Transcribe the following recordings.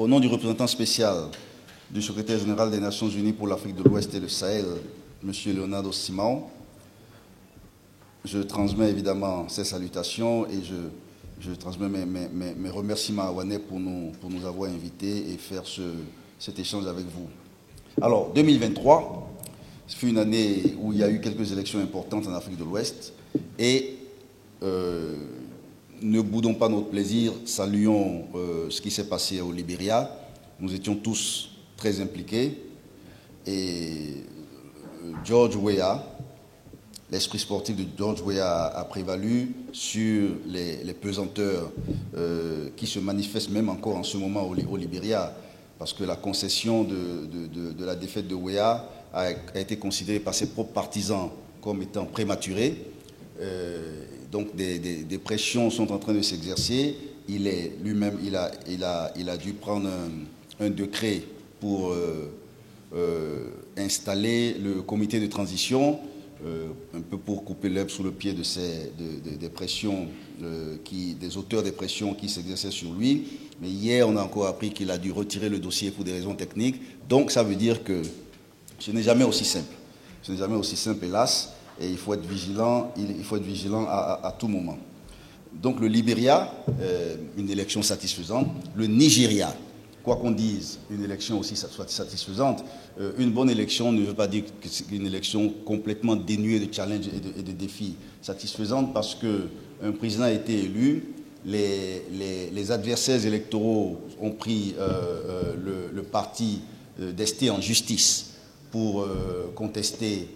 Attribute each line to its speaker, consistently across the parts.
Speaker 1: Au nom du représentant spécial du secrétaire général des Nations Unies pour l'Afrique de l'Ouest et le Sahel, M. Leonardo Simão, je transmets évidemment ses salutations et je transmets mes remerciements à Wanep pour nous avoir invités et faire cet échange avec vous. Alors, 2023, ce fut une année où il y a eu quelques élections importantes en Afrique de l'Ouest et ne boudons pas notre plaisir, saluons ce qui s'est passé au Libéria. Nous étions tous très impliqués et George Weah, l'esprit sportif de George Weah a prévalu sur les pesanteurs qui se manifestent même encore en ce moment au Libéria, parce que la concession de la défaite de Weah a été considérée par ses propres partisans comme étant prématurée. Donc des pressions sont en train de s'exercer. Lui-même, il a dû prendre un décret pour installer le comité de transition, un peu pour couper l'herbe sous le pied des pressions, des auteurs des pressions qui s'exerçaient sur lui. Mais hier, on a encore appris qu'il a dû retirer le dossier pour des raisons techniques. Donc ça veut dire que ce n'est jamais aussi simple. Ce n'est jamais aussi simple, hélas. Et il faut être vigilant, à tout moment. Donc le Libéria, une élection satisfaisante. Le Nigeria, quoi qu'on dise, une élection aussi soit satisfaisante. Une bonne élection ne veut pas dire que c'est une élection complètement dénuée de challenges et de défis. Satisfaisante parce qu'un président a été élu, les adversaires électoraux ont pris le parti d'ester en justice pour contester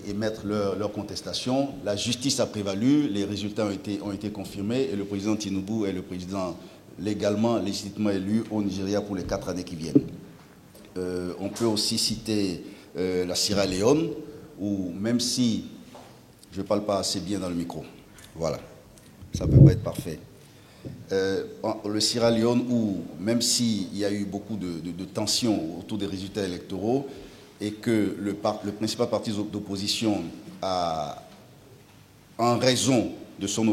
Speaker 1: et mettre leur contestation. La justice a prévalu, les résultats ont été confirmés et le président Tinubu est le président légitimement élu au Nigeria pour les 4 années qui viennent. On peut aussi citer la Sierra Leone, où même si je ne parle pas assez bien dans le micro, voilà, ça ne peut pas être parfait. Le Sierra Leone, où même s'il y a eu beaucoup de tensions autour des résultats électoraux, et que le principal parti d'opposition a, en raison de son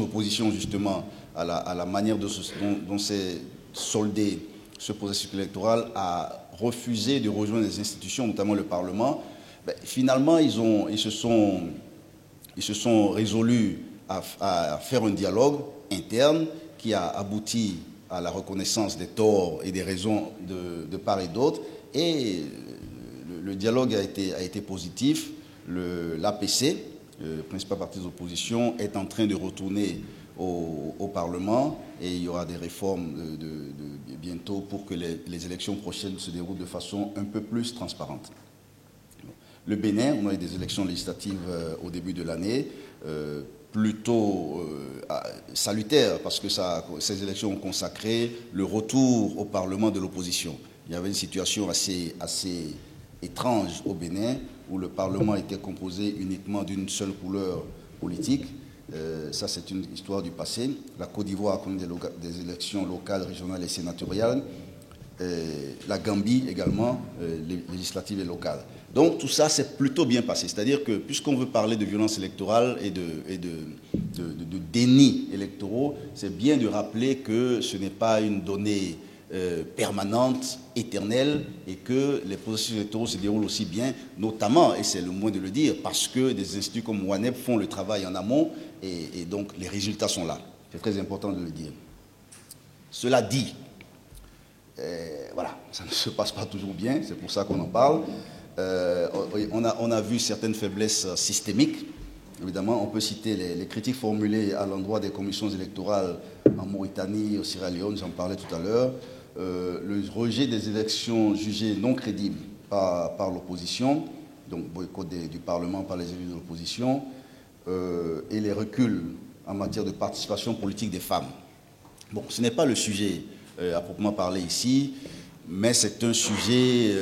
Speaker 1: opposition justement à la manière dont s'est soldé ce processus électoral, a refusé de rejoindre les institutions, notamment le Parlement, finalement ils se sont résolus à faire un dialogue interne qui a abouti à la reconnaissance des torts et des raisons de part et d'autre. Et le dialogue a été positif. L'APC, le principal parti d'opposition, est en train de retourner au Parlement et il y aura des réformes bientôt pour que les élections prochaines se déroulent de façon un peu plus transparente. Le Bénin, on a eu des élections législatives au début de l'année, plutôt salutaires parce que ces élections ont consacré le retour au Parlement de l'opposition. Il y avait une situation assez étrange au Bénin où le Parlement était composé uniquement d'une seule couleur politique. Ça, c'est une histoire du passé. La Côte d'Ivoire a connu des élections locales, régionales et sénatoriales. La Gambie également, législatives et locales. Donc tout ça s'est plutôt bien passé. C'est-à-dire que puisqu'on veut parler de violence électorale et de déni électoraux, c'est bien de rappeler que ce n'est pas une donnée permanente, éternelle, et que les processus électoraux se déroulent aussi bien, notamment, et c'est le moins de le dire, parce que des instituts comme Wanep font le travail en amont, et donc les résultats sont là. C'est très important de le dire. Cela dit, voilà, ça ne se passe pas toujours bien, c'est pour ça qu'on en parle. On a vu certaines faiblesses systémiques. Évidemment, on peut citer les critiques formulées à l'endroit des commissions électorales en Mauritanie, au Sierra Leone, j'en parlais tout à l'heure. Le rejet des élections jugées non crédibles par l'opposition, donc boycott du Parlement par les élus de l'opposition, et les reculs en matière de participation politique des femmes. Bon, ce n'est pas le sujet à proprement parler ici, mais c'est un sujet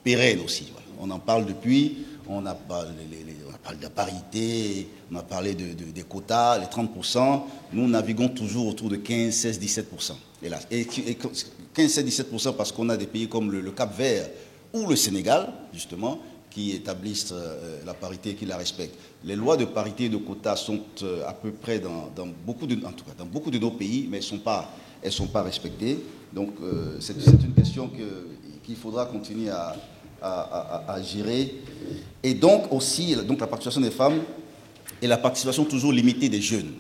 Speaker 1: pérenne aussi. Voilà. On en parle depuis, on a parlé de la parité, on a parlé des quotas, les 30%. Nous naviguons toujours autour de 15, 16, 17%. Hélas. Et 15, 16, 17% parce qu'on a des pays comme le Cap-Vert ou le Sénégal, justement, qui établissent la parité et qui la respectent. Les lois de parité et de quotas sont à peu près dans beaucoup de nos pays, mais elles ne sont pas elles ne sont pas respectées. Donc c'est une question qu'il faudra continuer à gérer. Et donc aussi donc la participation des femmes et la participation toujours limitée des jeunes.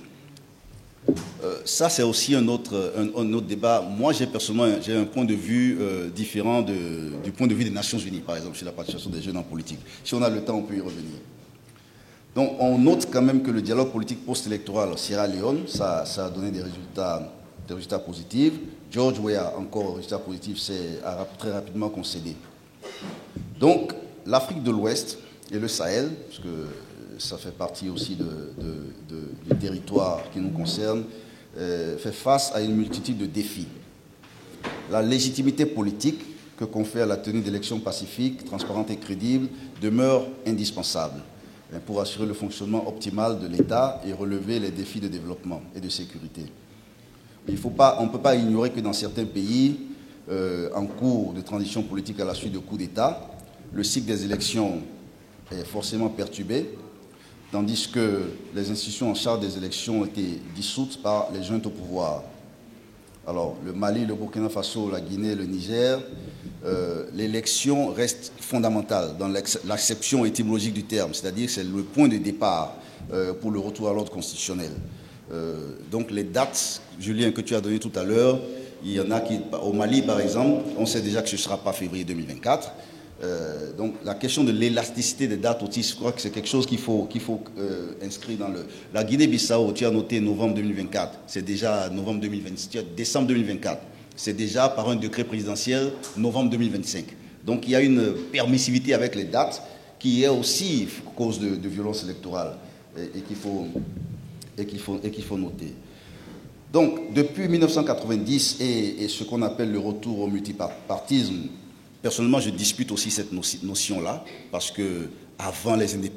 Speaker 1: Ça, c'est aussi un autre débat. Moi, personnellement, j'ai un point de vue différent du point de vue des Nations Unies, par exemple, sur la participation des jeunes en politique. Si on a le temps, on peut y revenir. Donc, on note quand même que le dialogue politique post-électoral Sierra Leone, ça a donné des résultats positifs. George Weah, encore résultats positifs, a très rapidement concédé. Donc, l'Afrique de l'Ouest et le Sahel, parce que ça fait partie aussi du territoire qui nous concerne, fait face à une multitude de défis. La légitimité politique que confère la tenue d'élections pacifiques, transparentes et crédibles demeure indispensable pour assurer le fonctionnement optimal de l'État et relever les défis de développement et de sécurité. On ne peut pas ignorer que dans certains pays en cours de transition politique à la suite de coups d'État, le cycle des élections est forcément perturbé, tandis que les institutions en charge des élections ont été dissoutes par les juntes au pouvoir. Alors, le Mali, le Burkina Faso, la Guinée, le Niger, l'élection reste fondamentale dans l'acception étymologique du terme, c'est-à-dire que c'est le point de départ pour le retour à l'ordre constitutionnel. Donc, les dates, Julien, que tu as données tout à l'heure, il y en a qui, au Mali par exemple, on sait déjà que ce ne sera pas février 2024. Donc la question de l'élasticité des dates aussi, je crois que c'est quelque chose qu'il faut inscrire dans le... La Guinée-Bissau, tu as noté novembre 2024, c'est déjà novembre 2026, décembre 2024, c'est déjà par un décret présidentiel novembre 2025. Donc il y a une permissivité avec les dates qui est aussi cause de violence électorale et qu'il faut noter. Donc depuis 1990 et ce qu'on appelle le retour au multipartisme, personnellement, je dispute aussi cette notion-là, parce que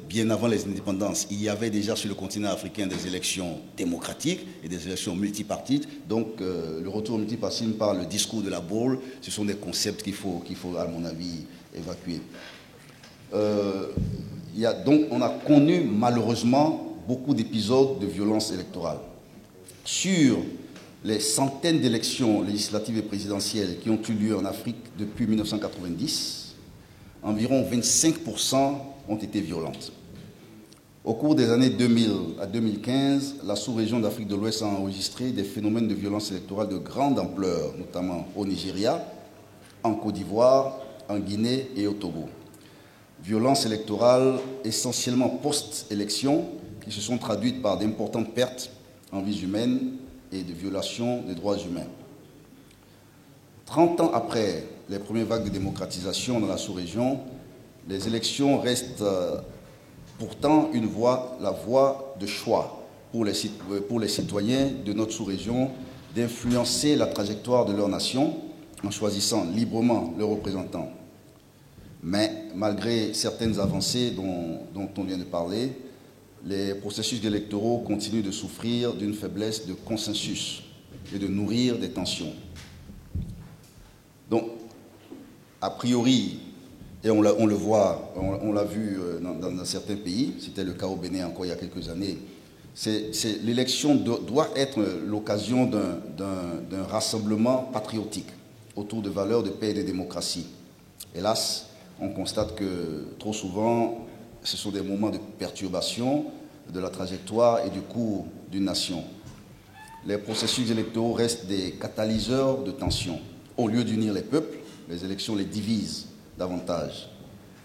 Speaker 1: bien avant les indépendances, il y avait déjà sur le continent africain des élections démocratiques et des élections multipartites. Donc, le retour au multipartisme par le discours de la boule, ce sont des concepts qu'il faut, à mon avis, évacuer. Donc, on a connu malheureusement beaucoup d'épisodes de violence électorale. Sur les centaines d'élections législatives et présidentielles qui ont eu lieu en Afrique depuis 1990, environ 25% ont été violentes. Au cours des années 2000 à 2015, la sous-région d'Afrique de l'Ouest a enregistré des phénomènes de violence électorale de grande ampleur, notamment au Nigeria, en Côte d'Ivoire, en Guinée et au Togo. Violences électorales essentiellement post-élection qui se sont traduites par d'importantes pertes en vies humaines et de violation des droits humains. 30 ans après les premières vagues de démocratisation dans la sous-région, les élections restent pourtant la voie de choix pour les citoyens de notre sous-région d'influencer la trajectoire de leur nation en choisissant librement leurs représentants. Mais malgré certaines avancées dont on vient de parler, les processus électoraux continuent de souffrir d'une faiblesse de consensus et de nourrir des tensions. Donc, a priori, et on le voit, on l'a vu dans certains pays, c'était le cas au Bénin encore il y a quelques années, l'élection doit être l'occasion d'un rassemblement patriotique autour de valeurs de paix et de démocratie. Hélas, on constate que trop souvent, ce sont des moments de perturbation de la trajectoire et du cours d'une nation. Les processus électoraux restent des catalyseurs de tensions. Au lieu d'unir les peuples, les élections les divisent davantage.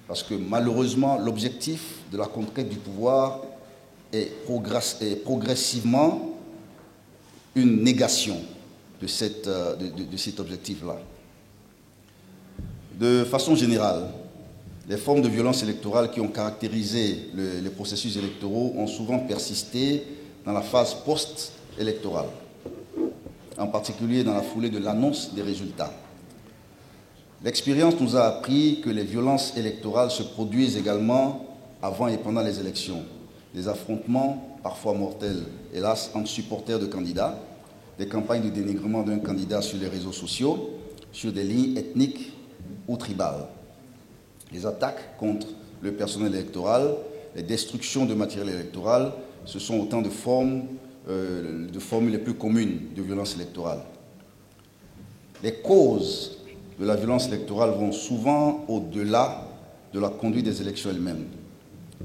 Speaker 1: Parce que malheureusement, l'objectif de la conquête du pouvoir est progressivement une négation de cet objectif-là. De façon générale, les formes de violence électorale qui ont caractérisé les processus électoraux ont souvent persisté dans la phase post-électorale, en particulier dans la foulée de l'annonce des résultats. L'expérience nous a appris que les violences électorales se produisent également avant et pendant les élections. Des affrontements, parfois mortels, hélas, entre supporters de candidats, des campagnes de dénigrement d'un candidat sur les réseaux sociaux, sur des lignes ethniques ou tribales. Les attaques contre le personnel électoral, les destructions de matériel électoral, ce sont autant de formules les plus communes de violence électorale. Les causes de la violence électorale vont souvent au-delà de la conduite des élections elles-mêmes.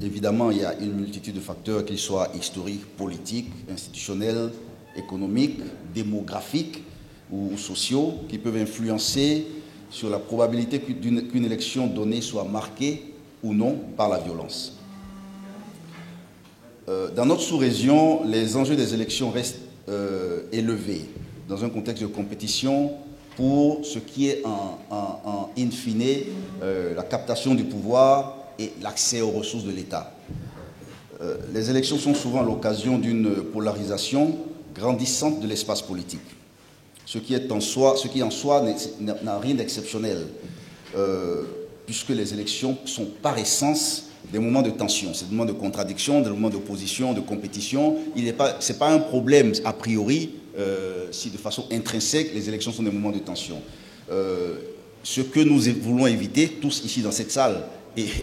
Speaker 1: Évidemment, il y a une multitude de facteurs, qu'ils soient historiques, politiques, institutionnels, économiques, démographiques ou sociaux, qui peuvent influencer sur la probabilité qu'une élection donnée soit marquée ou non par la violence. Dans notre sous-région, les enjeux des élections restent élevés dans un contexte de compétition pour ce qui est en in fine la captation du pouvoir et l'accès aux ressources de l'État. Les élections sont souvent l'occasion d'une polarisation grandissante de l'espace politique, ce qui en soi n'a rien d'exceptionnel, puisque les élections sont par essence des moments de tension, c'est des moments de contradiction, des moments d'opposition, de compétition. Ce n'est pas un problème a priori si de façon intrinsèque les élections sont des moments de tension. Ce que nous voulons éviter, tous ici dans cette salle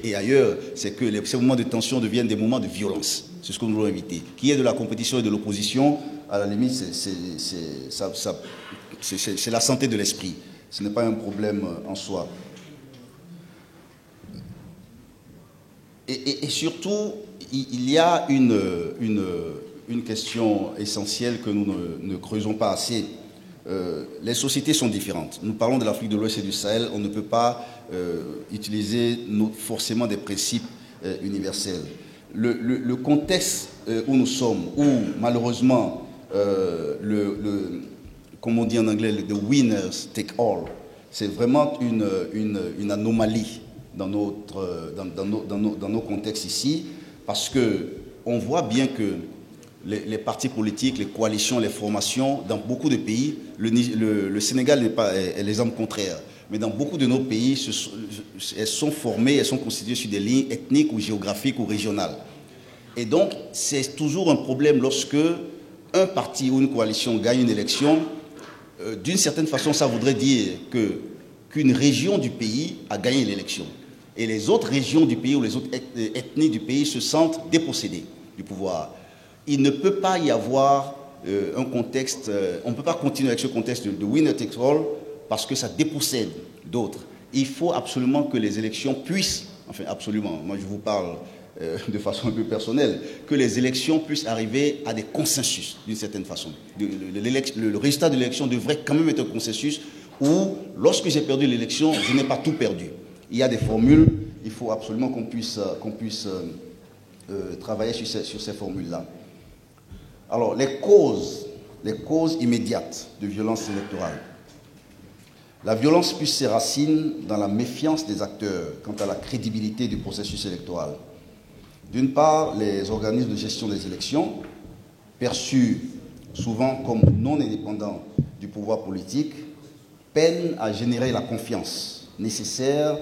Speaker 1: et ailleurs, c'est que ces moments de tension deviennent des moments de violence. C'est ce que nous voulons éviter. Qu'il y ait de la compétition et de l'opposition, à la limite, c'est la santé de l'esprit. Ce n'est pas un problème en soi. Et surtout, il y a une question essentielle que nous ne creusons pas assez. Les sociétés sont différentes. Nous parlons de l'Afrique de l'Ouest et du Sahel. On ne peut pas utiliser forcément des principes universels. Le contexte où nous sommes, où malheureusement, comme on dit en anglais, the winners take all, c'est vraiment une anomalie dans nos contextes ici, parce qu'on voit bien que les partis politiques, les coalitions, les formations, dans beaucoup de pays, le Sénégal est l'exemple contraire, mais dans beaucoup de nos pays, elles sont formées, elles sont constituées sur des lignes ethniques ou géographiques ou régionales. Et donc, c'est toujours un problème lorsque un parti ou une coalition gagne une élection. D'une certaine façon, ça voudrait dire qu'une région du pays a gagné l'élection. Et les autres régions du pays ou les autres ethnies du pays se sentent dépossédées du pouvoir. Il ne peut pas y avoir un contexte, on ne peut pas continuer avec ce contexte de winner takes all parce que ça dépossède d'autres. Il faut absolument que les élections puissent, enfin absolument, moi je vous parle de façon un peu personnelle, que les élections puissent arriver à des consensus d'une certaine façon. Le résultat de l'élection devrait quand même être un consensus où, lorsque j'ai perdu l'élection, je n'ai pas tout perdu. Il y a des formules, il faut absolument qu'on puisse travailler sur ces formules-là. Alors, les causes immédiates de violence électorale. La violence puise ses racines dans la méfiance des acteurs quant à la crédibilité du processus électoral. D'une part, les organismes de gestion des élections, perçus souvent comme non indépendants du pouvoir politique, peinent à générer la confiance nécessaire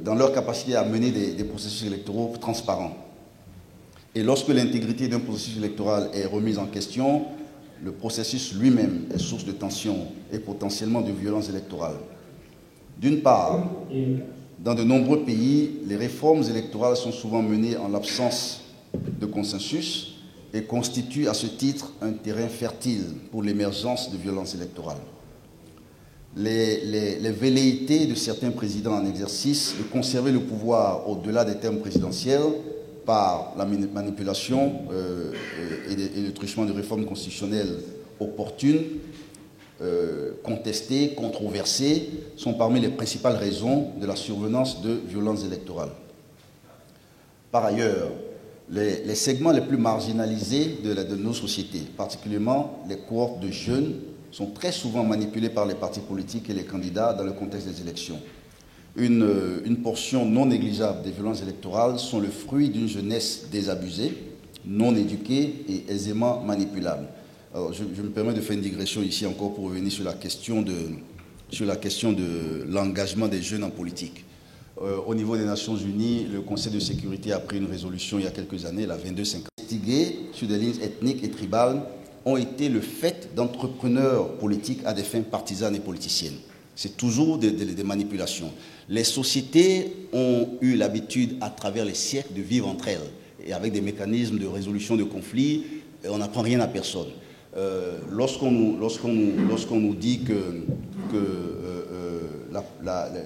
Speaker 1: dans leur capacité à mener des processus électoraux transparents. Et lorsque l'intégrité d'un processus électoral est remise en question, le processus lui-même est source de tension et potentiellement de violence électorale. D'une part, dans de nombreux pays, les réformes électorales sont souvent menées en l'absence de consensus et constituent à ce titre un terrain fertile pour l'émergence de violences électorales. Les velléités de certains présidents en exercice de conserver le pouvoir au-delà des termes présidentiels par la manipulation et le truchement de réformes constitutionnelles opportunes, contestées, controversées, sont parmi les principales raisons de la survenance de violences électorales. Par ailleurs, les segments les plus marginalisés de nos sociétés, particulièrement les cohortes de jeunes, sont très souvent manipulés par les partis politiques et les candidats dans le contexte des élections. Une portion non négligeable des violences électorales sont le fruit d'une jeunesse désabusée, non éduquée et aisément manipulable. Alors, je me permets de faire une digression ici encore pour revenir sur la question de l'engagement des jeunes en politique. Au niveau des Nations Unies, le Conseil de sécurité a pris une résolution il y a quelques années, la 2250, investiguée sur des lignes ethniques et tribales, ont été le fait d'entrepreneurs politiques à des fins partisanes et politiciennes. C'est toujours des manipulations. Les sociétés ont eu l'habitude, à travers les siècles, de vivre entre elles, et avec des mécanismes de résolution de conflits, on n'apprend rien à personne. lorsqu'on nous dit que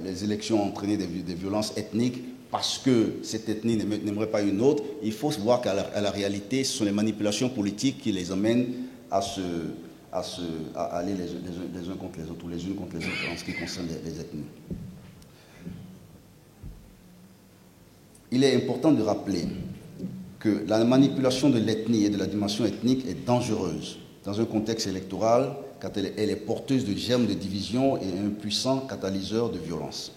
Speaker 1: les élections ont entraîné des violences ethniques parce que cette ethnie n'aimerait pas une autre, il faut voir qu'à la réalité, ce sont les manipulations politiques qui les amènent à aller les uns contre les autres, ou les unes contre les autres en ce qui concerne les ethnies. Il est important de rappeler que la manipulation de l'ethnie et de la dimension ethnique est dangereuse dans un contexte électoral quand elle est porteuse de germes de division et un puissant catalyseur de violence.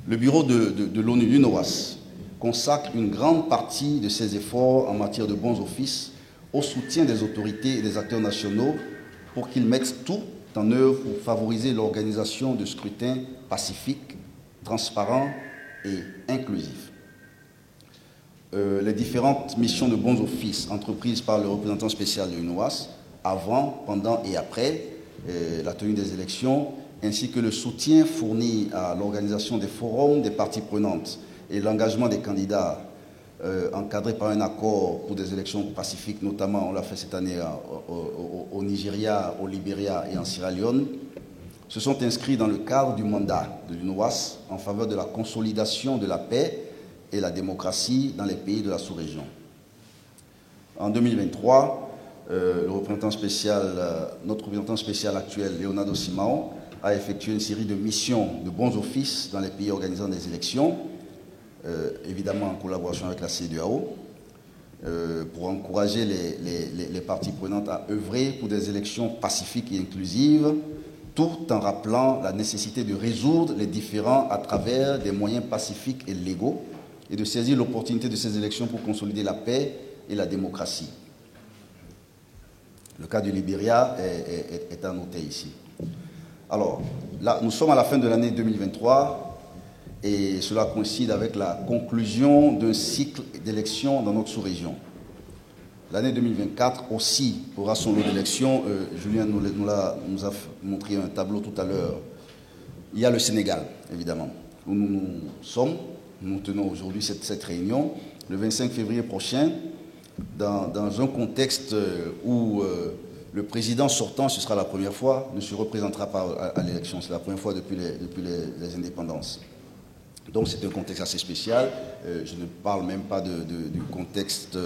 Speaker 1: Le bureau de l'ONU, l'UNOWAS, consacre une grande partie de ses efforts en matière de bons offices au soutien des autorités et des acteurs nationaux pour qu'ils mettent tout en œuvre pour favoriser l'organisation de scrutins pacifiques, transparents et inclusifs. Les différentes missions de bons offices entreprises par le représentant spécial de l'UNOWAS, avant, pendant et après la tenue des élections, ainsi que le soutien fourni à l'organisation des forums des parties prenantes et l'engagement des candidats encadrés par un accord pour des élections pacifiques, notamment, on l'a fait cette année au Nigeria, au Libéria et en Sierra Leone, se sont inscrits dans le cadre du mandat de l'UNOWAS en faveur de la consolidation de la paix et la démocratie dans les pays de la sous-région. En 2023, notre représentant spécial actuel, Leonardo Simão, a effectué une série de missions de bons offices dans les pays organisant des élections, évidemment en collaboration avec la CEDEAO, pour encourager les parties prenantes à œuvrer pour des élections pacifiques et inclusives, tout en rappelant la nécessité de résoudre les différends à travers des moyens pacifiques et légaux et de saisir l'opportunité de ces élections pour consolider la paix et la démocratie. Le cas du Libéria est à noter ici. Alors, là, nous sommes à la fin de l'année 2023 et cela coïncide avec la conclusion d'un cycle d'élections dans notre sous-région. L'année 2024 aussi aura son lot d'élections. Julien nous a montré un tableau tout à l'heure. Il y a le Sénégal, évidemment, où nous sommes. Nous tenons aujourd'hui cette réunion. Le 25 février prochain, dans un contexte où le président sortant, ce sera la première fois, ne se représentera pas à l'élection. C'est la première fois depuis les indépendances. Donc c'est un contexte assez spécial. Je ne parle même pas du contexte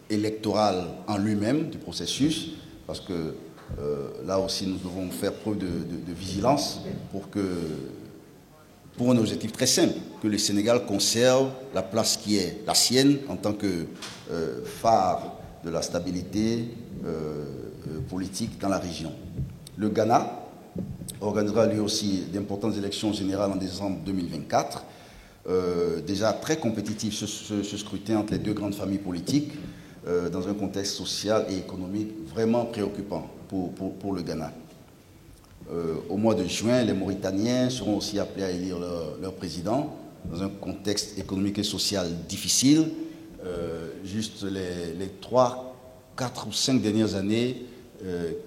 Speaker 1: électoral en lui-même, du processus, parce que là aussi nous devons faire preuve de vigilance pour un objectif très simple, que le Sénégal conserve la place qui est la sienne en tant que phare de la stabilité politique dans la région. Le Ghana organisera lui aussi d'importantes élections générales en décembre 2024. Déjà très compétitif ce scrutin entre les deux grandes familles politiques dans un contexte social et économique vraiment préoccupant pour le Ghana. Au mois de juin, les Mauritaniens seront aussi appelés à élire leur président dans un contexte économique et social difficile. Juste les 3, 4 ou 5 dernières années,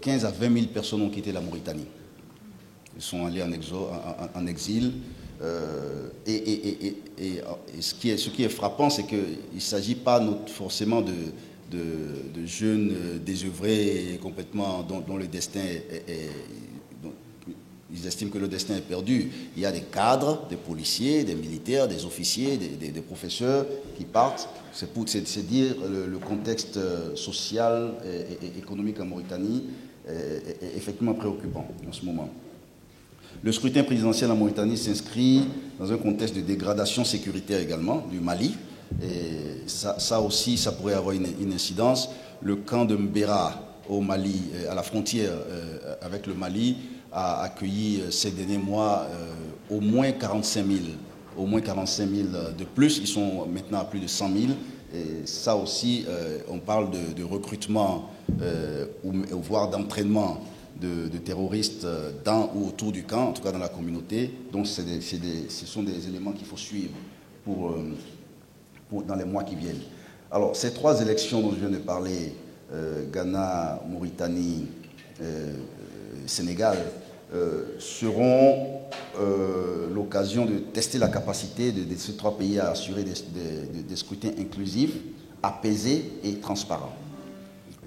Speaker 1: 15 à 20 000 personnes ont quitté la Mauritanie. Ils sont allés en exil. Et ce qui est frappant, c'est qu'il ne s'agit pas forcément de jeunes désœuvrés complètement dont le destin ils estiment que le destin est perdu. Il y a des cadres, des policiers, des militaires, des officiers, des professeurs qui partent. C'est dire le contexte social et économique en Mauritanie est effectivement préoccupant en ce moment. Le scrutin présidentiel en Mauritanie s'inscrit dans un contexte de dégradation sécuritaire également du Mali. Et ça aussi, ça pourrait avoir une incidence. Le camp de Mbera au Mali, à la frontière avec le Mali, a accueilli ces derniers mois au moins 45 000 de plus. Ils sont maintenant à plus de 100 000. Et ça aussi, on parle de recrutement voire d'entraînement de terroristes dans ou autour du camp, en tout cas dans la communauté. Donc ce sont des éléments qu'il faut suivre dans les mois qui viennent. Alors ces 3 élections dont je viens de parler, Ghana, Mauritanie, Sénégal, seront l'occasion de tester la capacité de ces 3 pays à assurer des scrutins inclusifs, apaisés et transparents.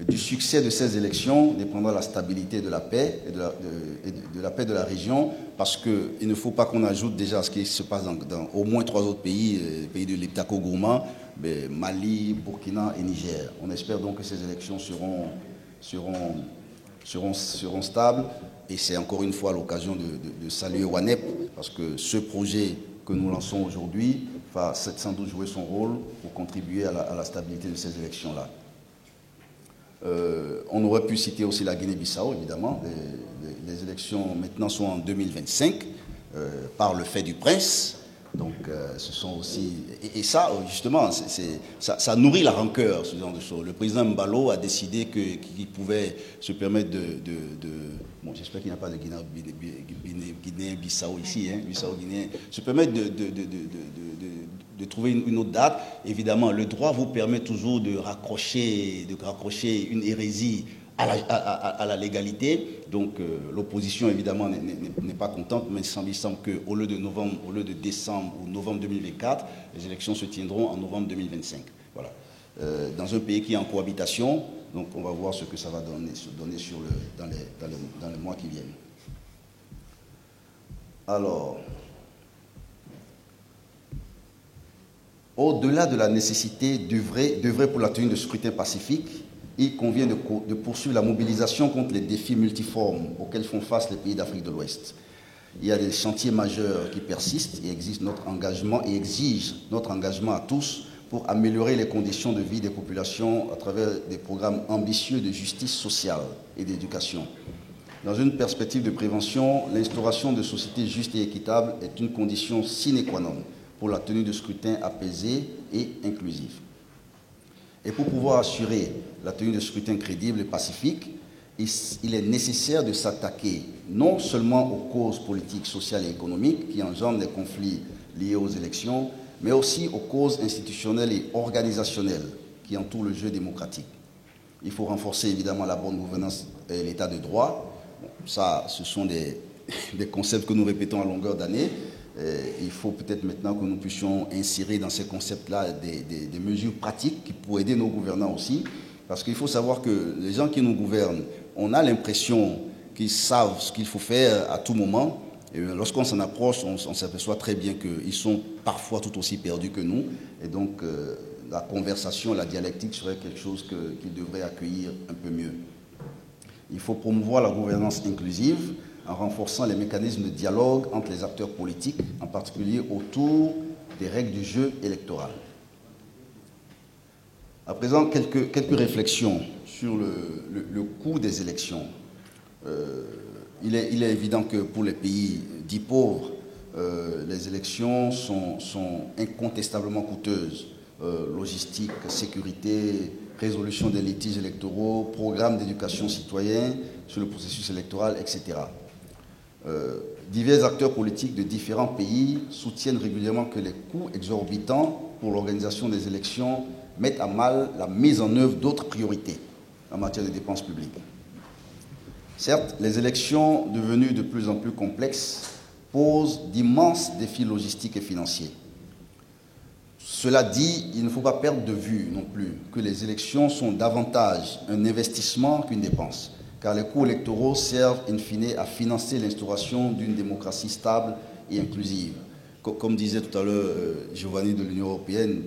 Speaker 1: Du succès de ces élections dépendra la stabilité de la paix et de la paix de la région, parce qu'il ne faut pas qu'on ajoute déjà ce qui se passe dans au moins 3 autres pays, les pays de l'Heptako gourmand, Mali, Burkina et Niger. On espère donc que ces élections seront stables, et c'est encore une fois l'occasion de saluer WANEP, parce que ce projet que nous lançons aujourd'hui va sans doute jouer son rôle pour contribuer à la stabilité de ces élections-là. On aurait pu citer aussi la Guinée-Bissau, évidemment. Les élections maintenant sont en 2025, par le fait du prince. Donc, ce sont aussi... Et ça, justement, ça nourrit la rancœur, ce genre de choses. Le président Mbalo a décidé qu'il pouvait se permettre bon, j'espère qu'il n'y a pas de Guinée-Bissau ici, hein, Bissau-Guinée, se permettre de trouver une autre date. Évidemment, le droit vous permet toujours de raccrocher une hérésie à la légalité. Donc l'opposition, évidemment, n'est pas contente, mais il semble qu'au lieu de décembre ou novembre 2024, les élections se tiendront en novembre 2025. Voilà. Dans un pays qui est en cohabitation, donc on va voir ce que ça va donner dans les mois qui viennent. Alors, au-delà de la nécessité d'œuvrer pour la tenue de scrutins pacifiques, il convient de poursuivre la mobilisation contre les défis multiformes auxquels font face les pays d'Afrique de l'Ouest. Il y a des chantiers majeurs qui persistent et exigent notre engagement à tous pour améliorer les conditions de vie des populations à travers des programmes ambitieux de justice sociale et d'éducation. Dans une perspective de prévention, l'instauration de sociétés justes et équitables est une condition sine qua non pour la tenue de scrutins apaisés et inclusifs. Et pour pouvoir assurer la tenue de scrutins crédibles et pacifiques, il est nécessaire de s'attaquer non seulement aux causes politiques, sociales et économiques qui engendrent les conflits liés aux élections, mais aussi aux causes institutionnelles et organisationnelles qui entourent le jeu démocratique. Il faut renforcer évidemment la bonne gouvernance et l'état de droit. Bon, ça, ce sont des concepts que nous répétons à longueur d'année. Il faut peut-être maintenant que nous puissions insérer dans ces concepts-là des mesures pratiques pour aider nos gouvernants aussi. Parce qu'il faut savoir que les gens qui nous gouvernent, on a l'impression qu'ils savent ce qu'il faut faire à tout moment. Et lorsqu'on s'en approche, on s'aperçoit très bien qu'ils sont parfois tout aussi perdus que nous. Et donc, la conversation, la dialectique serait quelque chose qu'ils devraient accueillir un peu mieux. Il faut promouvoir la gouvernance inclusive en renforçant les mécanismes de dialogue entre les acteurs politiques, en particulier autour des règles du jeu électoral. À présent, quelques réflexions sur le coût des élections. Il est évident que pour les pays dits pauvres, les élections sont incontestablement coûteuses. Logistique, sécurité, résolution des litiges électoraux, programme d'éducation citoyenne sur le processus électoral, etc. Divers acteurs politiques de différents pays soutiennent régulièrement que les coûts exorbitants pour l'organisation des élections mettent à mal la mise en œuvre d'autres priorités en matière de dépenses publiques. Certes, les élections devenues de plus en plus complexes posent d'immenses défis logistiques et financiers. Cela dit, il ne faut pas perdre de vue non plus que les élections sont davantage un investissement qu'une dépense, car les coûts électoraux servent in fine à financer l'instauration d'une démocratie stable et inclusive. Comme disait tout à l'heure Giovanni de l'Union européenne,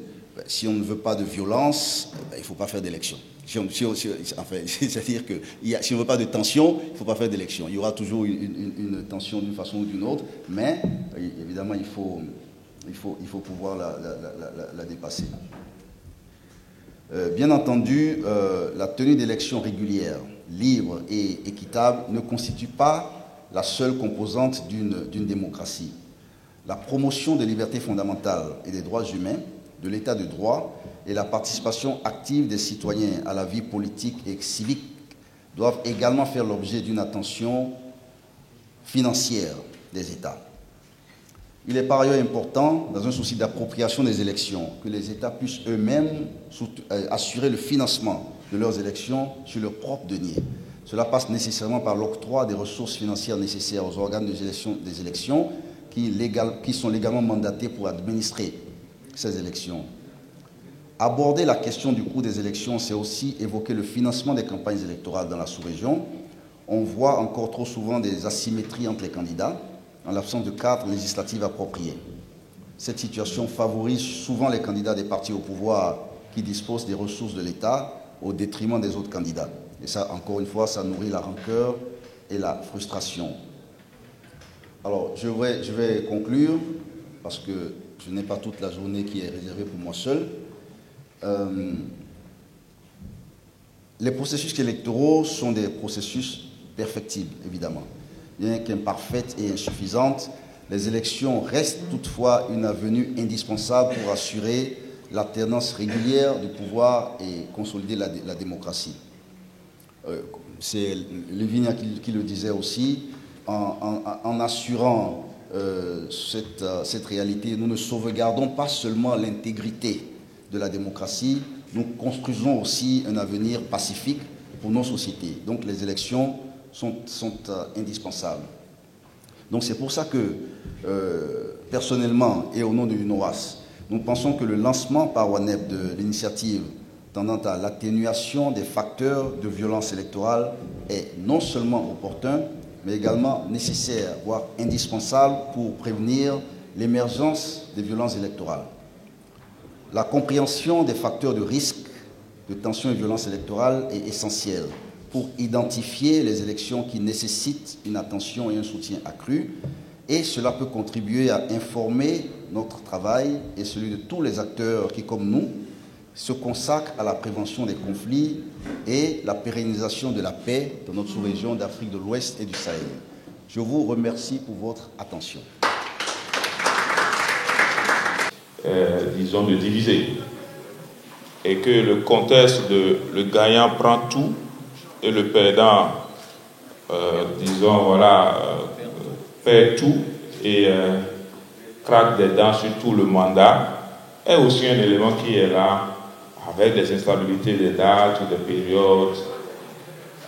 Speaker 1: si on ne veut pas de violence, il ne faut pas faire d'élection. C'est-à-dire que si on ne veut pas de tension, il ne faut pas faire d'élection. Il y aura toujours une tension d'une façon ou d'une autre, mais évidemment, il faut pouvoir la dépasser. Bien entendu, la tenue d'élections régulières, libres et équitables ne constitue pas la seule composante d'une démocratie. La promotion des libertés fondamentales et des droits humains, de l'état de droit et la participation active des citoyens à la vie politique et civique doivent également faire l'objet d'une attention financière des États. Il est par ailleurs important, dans un souci d'appropriation des élections, que les États puissent eux-mêmes assurer le financement de leurs élections sur leurs propres deniers. Cela passe nécessairement par l'octroi des ressources financières nécessaires aux organes des élections qui sont légalement mandatés pour administrer ces élections. Aborder la question du coût des élections, c'est aussi évoquer le financement des campagnes électorales dans la sous-région. On voit encore trop souvent des asymétries entre les candidats, en l'absence de cadre législatif approprié. Cette situation favorise souvent les candidats des partis au pouvoir qui disposent des ressources de l'État au détriment des autres candidats. Et ça, encore une fois, ça nourrit la rancœur et la frustration. Alors, je vais conclure, parce que je n'ai pas toute la journée qui est réservée pour moi seul. Les processus électoraux sont des processus perfectibles, évidemment. Bien qu'imparfaites et insuffisantes, les élections restent toutefois une avenue indispensable pour assurer l'alternance régulière du pouvoir et consolider la démocratie. C'est Lévinas qui le disait aussi, en assurant cette réalité, nous ne sauvegardons pas seulement l'intégrité de la démocratie, nous construisons aussi un avenir pacifique pour nos sociétés. Donc les élections sont indispensables. Donc c'est pour ça que, personnellement et au nom de l'UNOAS, nous pensons que le lancement par WANEP de l'initiative tendant à l'atténuation des facteurs de violence électorale est non seulement opportun, mais également nécessaire, voire indispensable pour prévenir l'émergence des violences électorales. La compréhension des facteurs de risque de tension et violence électorale est essentielle pour identifier les élections qui nécessitent une attention et un soutien accru, et cela peut contribuer à informer notre travail et celui de tous les acteurs qui, comme nous, se consacrent à la prévention des conflits et la pérennisation de la paix dans notre sous-région d'Afrique de l'Ouest et du Sahel. Je vous remercie pour votre attention.
Speaker 2: Disons, de diviser. Et que le contexte de le gagnant prend tout et le perdant, disons, voilà, perd tout et craque des dents sur tout le mandat, est aussi un élément qui est là, avec des instabilités des dates ou des périodes,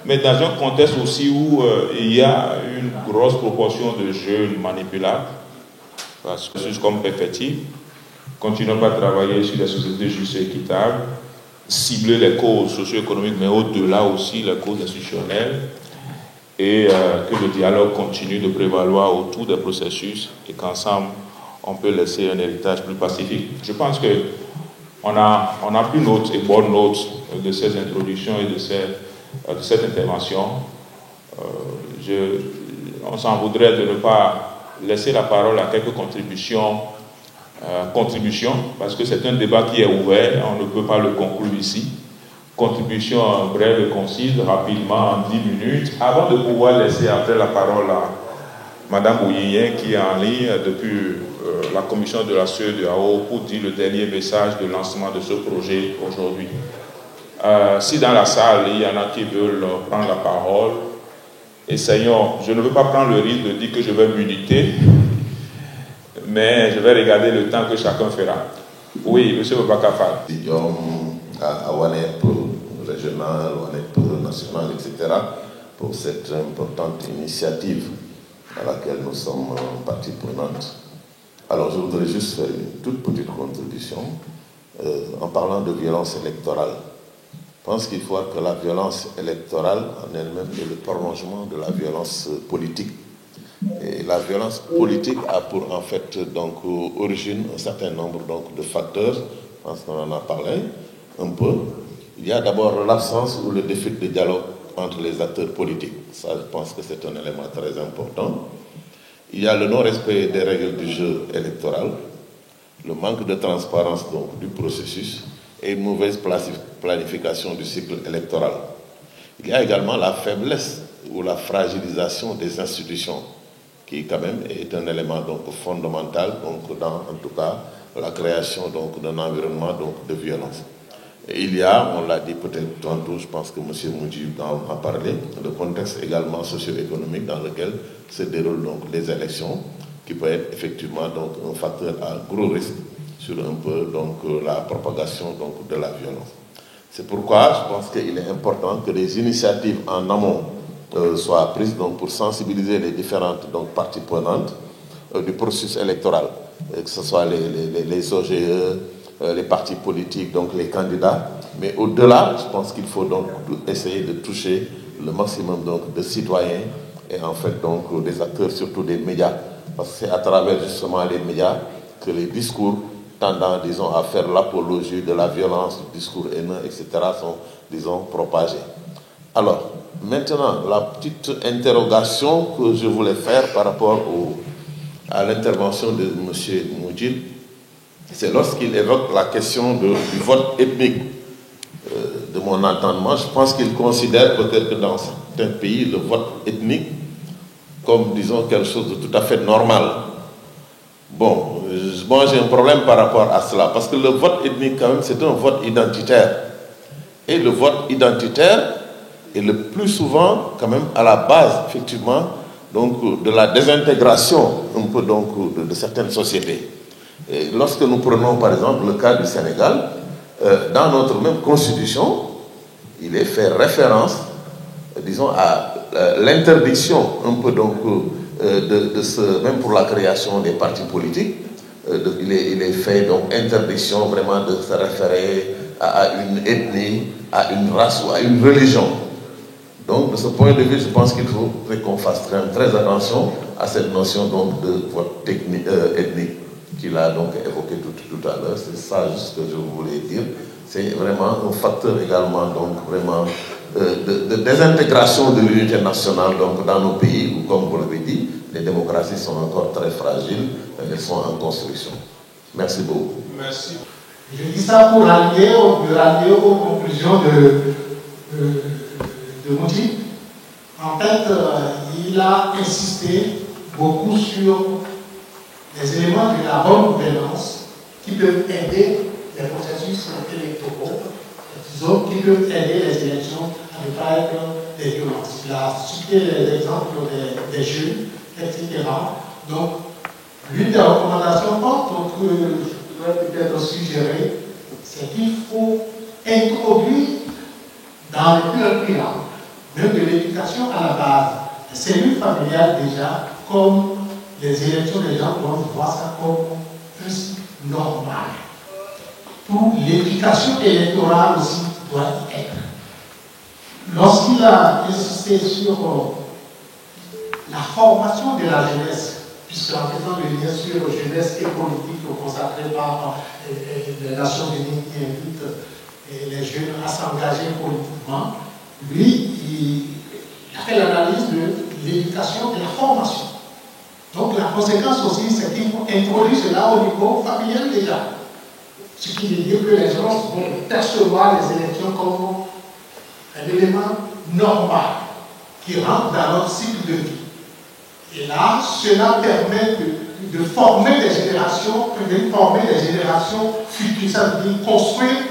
Speaker 2: mais dans un contexte aussi où il y a une grosse proportion de jeunes manipulables, parce que c'est comme perfectible. Continuons à travailler sur les sociétés justes et équitables, cibler les causes socio-économiques, mais au-delà aussi les causes institutionnelles, et que le dialogue continue de prévaloir autour des processus et qu'ensemble, on peut laisser un héritage plus pacifique. Je pense qu'on a pris note et bonne note de ces introductions et de cette intervention. On s'en voudrait de ne pas laisser la parole à quelques contributions, parce que c'est un débat qui est ouvert, on ne peut pas le conclure ici. Contribution brève et concise, rapidement, en 10 minutes, avant de pouvoir laisser après la parole à Mme Bouillien, qui est en ligne depuis la commission de la CEDEAO pour dire le dernier message de lancement de ce projet aujourd'hui. Si dans la salle, il y en a qui veulent prendre la parole, essayons. Je ne veux pas prendre le risque de dire que je vais m'uniter, mais je vais regarder le temps que chacun fera. Oui, M. Bobakafal.
Speaker 3: À WANEP régional, WANEP national, etc., pour cette importante initiative à laquelle nous sommes partie prenante. Alors, je voudrais juste faire une toute petite contribution en parlant de violence électorale. Je pense qu'il faut que la violence électorale en elle-même est le prolongement de la violence politique. Et la violence politique a pour en fait donc origine un certain nombre donc, de facteurs. Je pense qu'on en a parlé un peu. Il y a d'abord l'absence ou le déficit de dialogue entre les acteurs politiques. Ça, je pense que c'est un élément très important. Il y a le non-respect des règles du jeu électoral, le manque de transparence donc, du processus et une mauvaise planification du cycle électoral. Il y a également la faiblesse ou la fragilisation des institutions, qui quand même est un élément donc, fondamental donc, dans, en tout cas, la création d'un environnement donc, de violence. Et il y a, on l'a dit peut-être tantôt, je pense que M. Moudjib a parlé, le contexte également socio-économique dans lequel se déroulent donc, les élections, qui peut être effectivement donc, un facteur à gros risque sur un peu donc, la propagation donc, de la violence. C'est pourquoi je pense qu'il est important que des initiatives en amont soient prises donc, pour sensibiliser les différentes donc, parties prenantes du processus électoral, que ce soit les OGE, les partis politiques, donc les candidats. Mais au-delà, je pense qu'il faut donc essayer de toucher le maximum donc, de citoyens et en fait donc des acteurs, surtout des médias. Parce que c'est à travers justement les médias que les discours tendant, disons, à faire l'apologie de la violence, du discours haineux, etc., sont, disons, propagés. Alors, maintenant, la petite interrogation que je voulais faire par rapport à l'intervention de M. Moudjil, c'est lorsqu'il évoque la question du vote ethnique. De mon entendement, je pense qu'il considère peut-être que dans certains pays, le vote ethnique comme, disons, quelque chose de tout à fait normal. Bon, moi j'ai un problème par rapport à cela, parce que le vote ethnique, quand même, c'est un vote identitaire. Et le vote identitaire est le plus souvent, quand même, à la base, effectivement, donc, de la désintégration, un peu, donc, de certaines sociétés. Et lorsque nous prenons, par exemple, le cas du Sénégal, dans notre même constitution, il est fait référence, disons, à l'interdiction, un peu, donc, même pour la création des partis politiques, il est fait donc interdiction vraiment de se référer à une ethnie, à une race ou à une religion. Donc de ce point de vue, je pense qu'il faut qu'on fasse très attention à cette notion donc, de vote ethnique qu'il a donc évoqué tout à l'heure. C'est ça juste que je voulais dire. C'est vraiment un facteur également donc vraiment de désintégration de l'unité nationale donc, dans nos pays où, comme vous l'avez dit, les démocraties sont encore très fragiles, elles sont en construction. Merci beaucoup.
Speaker 4: Merci. Je dis ça pour rallier aux conclusions de Moudjil. En fait, il a insisté beaucoup sur les éléments de la bonne gouvernance qui peuvent aider les processus électoraux, disons, qui peuvent aider les élections à ne pas être des violences. Il a cité les exemples des jeunes, etc. Donc, l'une des recommandations fortes que je pourrais peut-être suggérer, c'est qu'il faut introduire dans le curriculum, même de l'éducation à la base, les cellules familiales déjà, comme les élections des gens doivent voir ça comme plus normal. Pour l'éducation électorale aussi doit y être. Lorsqu'il a insisté sur la formation de la jeunesse, puisqu'en faisant le lien sur jeunesse et politique consacré par les Nations Unies qui invitent les jeunes à s'engager politiquement, lui, il a fait l'analyse de l'éducation et la formation. Donc la conséquence aussi, c'est qu'il faut introduire cela au niveau familial déjà. Ce qui veut dire que les gens vont percevoir les élections comme un élément normal qui rentre dans leur cycle de vie. Et là, cela permet de former des générations, futures, ça veut dire construire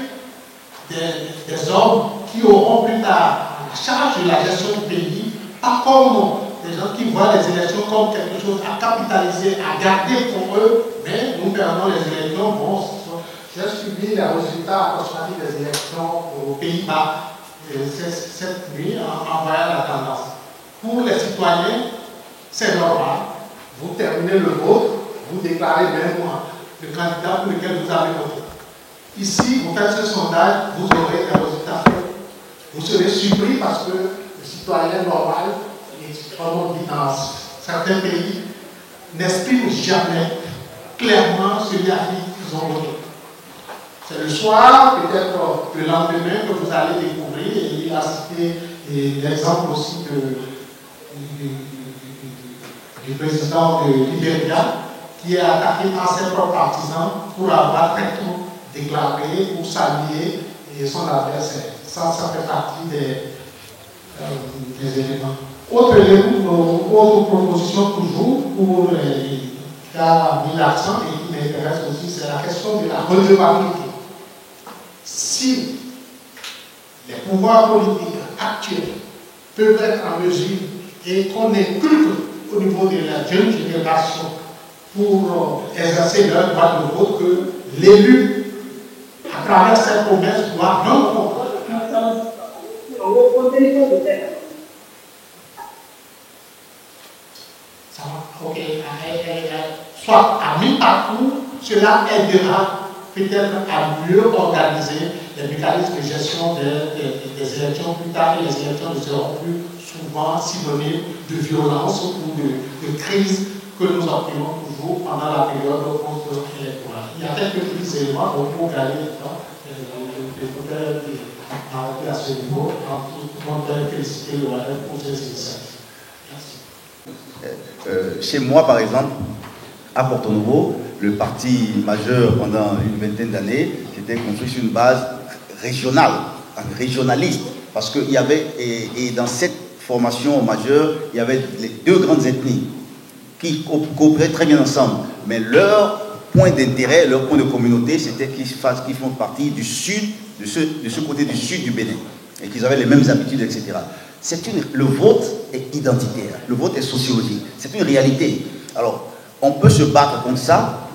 Speaker 4: des hommes qui auront plus tard la charge de la gestion du pays, pas comme des gens qui voient les élections comme quelque chose à capitaliser, à garder pour eux, mais nous perdons les élections. Bon, j'ai suivi les résultats approximatifs des élections aux Pays-Bas cette nuit en voyant la tendance. Pour les citoyens, c'est normal. Vous terminez le vote, vous déclarez même le candidat pour lequel vous avez voté. Ici, vous faites ce sondage, vous aurez des résultats faits. Vous serez surpris parce que le citoyen normal, comme on dit dans certains pays, n'exprime jamais clairement celui à qui ils ont voté. C'est le soir, peut-être le lendemain, que vous allez découvrir, et il a cité l'exemple aussi du président de Libéria, qui est attaqué par ses propres partisans pour avoir très tôt déclaré ou salué son adversaire. Ça fait partie des éléments. Autre proposition toujours pour qui a mis l'accent et qui m'intéresse aussi, c'est la question de la redevabilité. Si les pouvoirs politiques actuels peuvent être en mesure et qu'on inculque au niveau de la jeune génération pour exercer leur droit de vote, que l'élu, à travers cette promesse, doit rendre ok, soit à mi-parcours, cela aidera peut-être à mieux organiser les mécanismes de gestion des élections plus tard, et les élections ne seront plus souvent synonymes de violence ou de crise que nous obtenons toujours pendant la période post-électorale. Il y a quelques petits éléments donc pour gagner le temps. Je voudrais arrêter à ce niveau en tout féliciter le RF pour ces initiatives. Merci.
Speaker 1: Chez moi, par exemple, à Porto Novo, le parti majeur pendant une vingtaine d'années, c'était construit sur une base régionale, régionaliste, parce qu'il y avait, et dans cette formation majeure, il y avait les deux grandes ethnies qui coopéraient très bien ensemble, mais leur point d'intérêt, leur point de communauté, c'était qu'ils font partie du sud, de ce côté du sud du Bénin, et qu'ils avaient les mêmes habitudes, etc. Le vote est identitaire, le vote est sociologique, c'est une réalité. Alors, on peut se battre contre ça,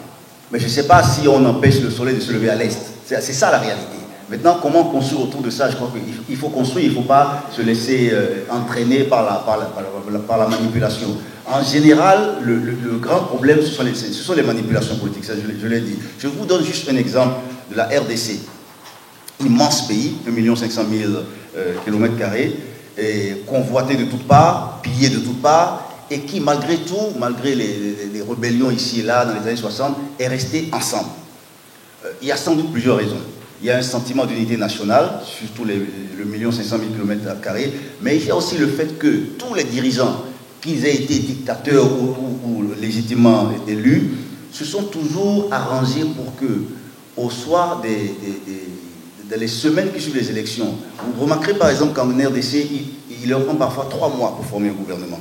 Speaker 1: mais je ne sais pas si on empêche le soleil de se lever à l'est. C'est ça la réalité. Maintenant, comment construire autour de ça? Je crois qu'il faut construire, il ne faut pas se laisser entraîner par la manipulation. En général, le grand problème, ce sont les manipulations politiques, ça je l'ai dit. Je vous donne juste un exemple de la RDC. Immense pays, 1 500 000 km², convoité de toutes parts, pillé de toutes parts, et qui, malgré tout, malgré les rébellions ici et là, dans les années 60, est resté ensemble. Il y a sans doute plusieurs raisons. Il y a un sentiment d'unité nationale, surtout le 1 500 000 km², mais il y a aussi le fait que tous les dirigeants, qu'ils aient été dictateurs ou légitimement élus, se sont toujours arrangés pour que, au soir dans les semaines qui suivent les élections, vous remarquerez par exemple qu'en RDC, il leur prend parfois 3 mois pour former un gouvernement.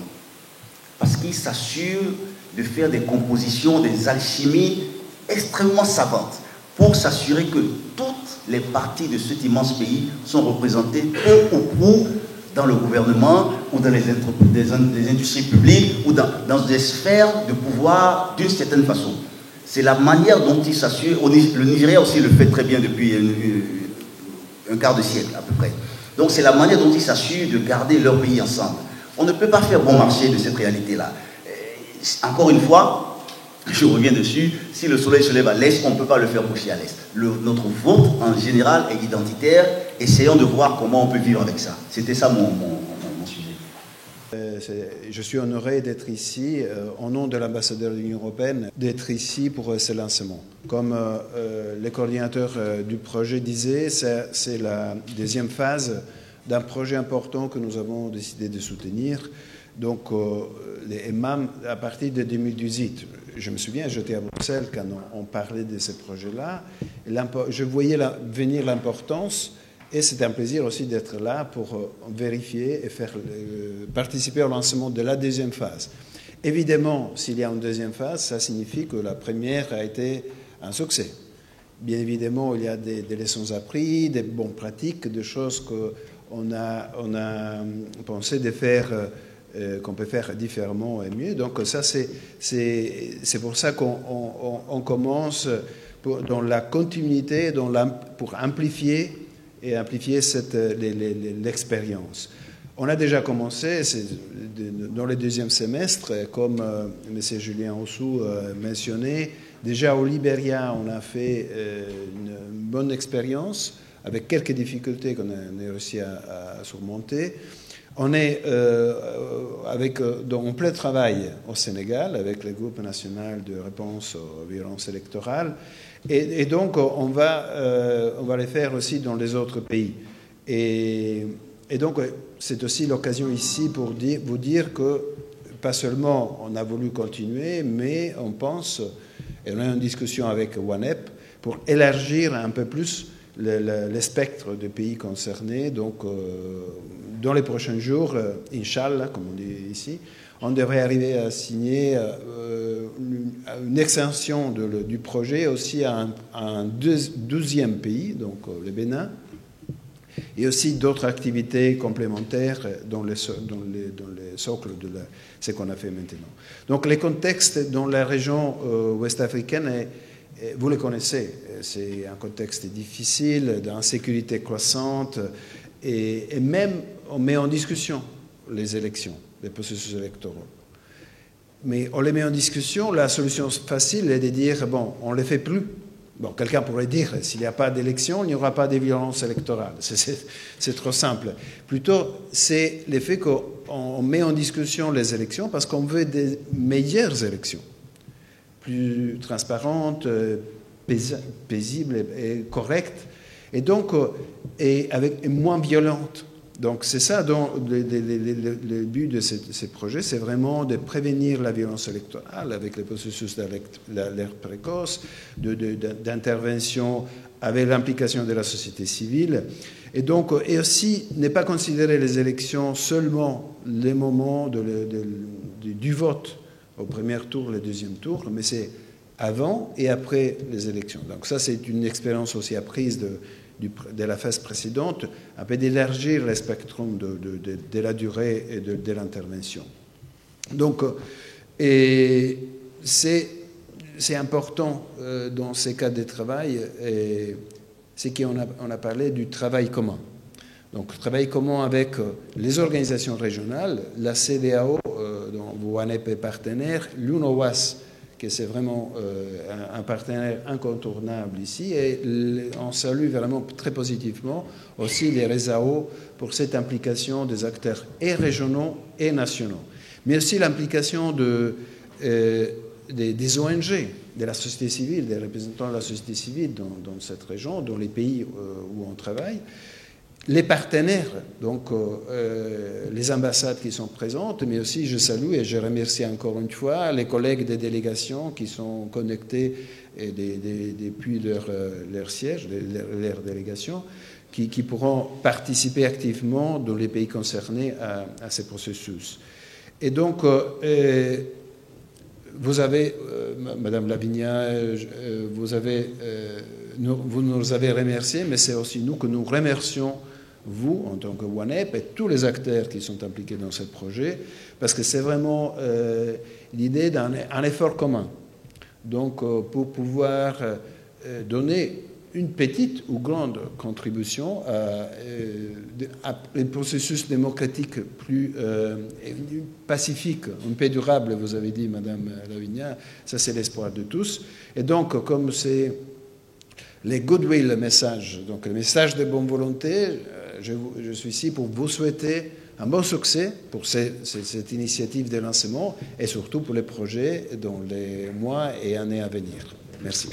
Speaker 1: Parce qu'ils s'assurent de faire des compositions, des alchimies extrêmement savantes, pour s'assurer que toutes les parties de cet immense pays sont représentées peu ou prou dans le gouvernement ou dans des industries publiques ou dans des sphères de pouvoir d'une certaine façon. C'est la manière dont ils s'assurent. Le Nigeria aussi le fait très bien depuis un quart de siècle à peu près. Donc c'est la manière dont ils s'assurent de garder leur pays ensemble. On ne peut pas faire bon marché de cette réalité-là. Encore une fois, je reviens dessus, si le soleil se lève à l'est, on ne peut pas le faire bouger à l'est. Notre vote, en général, est identitaire. Essayons de voir comment on peut vivre avec ça. C'était ça mon sujet.
Speaker 5: Je suis honoré d'être ici, au nom de l'ambassadeur de l'Union européenne, d'être ici pour ce lancement. Comme le coordinateur du projet disait, c'est la deuxième phase d'un projet important que nous avons décidé de soutenir. Donc, les EMAM, à partir de 2018, je me souviens, j'étais à Bruxelles quand on parlait de ce projet-là. Je voyais venir l'importance, et c'est un plaisir aussi d'être là pour vérifier et participer au lancement de la deuxième phase. Évidemment, s'il y a une deuxième phase, ça signifie que la première a été un succès. Bien évidemment, il y a des leçons apprises, des bonnes pratiques, des choses qu'on a pensé de faire, qu'on peut faire différemment et mieux. Donc ça, c'est pour ça qu'on commence dans la continuité, pour amplifier l'expérience. On a déjà commencé dans le deuxième semestre, comme M. Julien Ossou mentionnait. Déjà au Libéria, on a fait une bonne expérience avec quelques difficultés qu'on a réussi à surmonter. On est en plein travail au Sénégal avec le groupe national de réponse aux violences électorales. Et donc, on va le faire aussi dans les autres pays. Et donc, c'est aussi l'occasion ici pour vous dire que, pas seulement on a voulu continuer, mais on pense, et on a une discussion avec WANEP, pour élargir un peu plus le spectre de pays concernés. Donc, dans les prochains jours, Inch'Allah, comme on dit ici, on devrait arriver à signer une extension du projet aussi à un 12e pays, donc le Bénin, et aussi d'autres activités complémentaires dans le socle de ce qu'on a fait maintenant. Donc, le contexte dans la région ouest-africaine, vous le connaissez, c'est un contexte difficile, d'insécurité croissante, et même on met en discussion les élections, les processus électoraux. Mais on les met en discussion, la solution facile est de dire, bon, on ne les fait plus, Bon, quelqu'un pourrait dire, s'il n'y a pas d'élection, il n'y aura pas de violence électorale. C'est trop simple. Plutôt, c'est l'effet qu'on met en discussion les élections parce qu'on veut des meilleures élections, plus transparentes, paisibles et correctes, et donc et moins violentes. Donc c'est ça dont le but de ces projets, c'est vraiment de prévenir la violence électorale avec les processus d'alerte précoce, d'intervention avec l'implication de la société civile, et donc et aussi ne pas considérer les élections seulement les moments du vote au premier tour, le deuxième tour, mais c'est avant et après les élections. Donc ça, c'est une expérience aussi apprise de la phase précédente, un peu d'élargir le spectrum de la durée et de l'intervention. Donc, c'est important dans ces cas de travail, c'est qu'on a parlé du travail commun. Donc, travail commun avec les organisations régionales, la CEDEAO, dont WANEP est partenaire, l'UNOWAS, que c'est vraiment un partenaire incontournable ici, et on salue vraiment très positivement aussi les RESAO pour cette implication des acteurs et régionaux et nationaux, mais aussi l'implication des ONG, de la société civile, des représentants de la société civile dans cette région, dans les pays où on travaille, les partenaires, donc les ambassades qui sont présentes, mais aussi je salue et je remercie encore une fois les collègues des délégations qui sont connectés depuis leur siège, leur délégation, qui pourront participer activement dans les pays concernés à ces processus. Et donc, vous avez, Madame Lavinia, vous nous avez remerciés, mais c'est aussi nous que nous remercions, vous, en tant que WANEP, et tous les acteurs qui sont impliqués dans ce projet, parce que c'est vraiment l'idée d'un effort commun. Donc, pour pouvoir donner une petite ou grande contribution à un processus démocratique plus pacifique, un peu durable, vous avez dit, Madame Lavinia, ça c'est l'espoir de tous. Et donc, comme c'est les goodwill messages, donc le message de bonne volonté, je suis ici pour vous souhaiter un bon succès pour cette initiative de lancement et surtout pour les projets dans les mois et années à venir. Merci.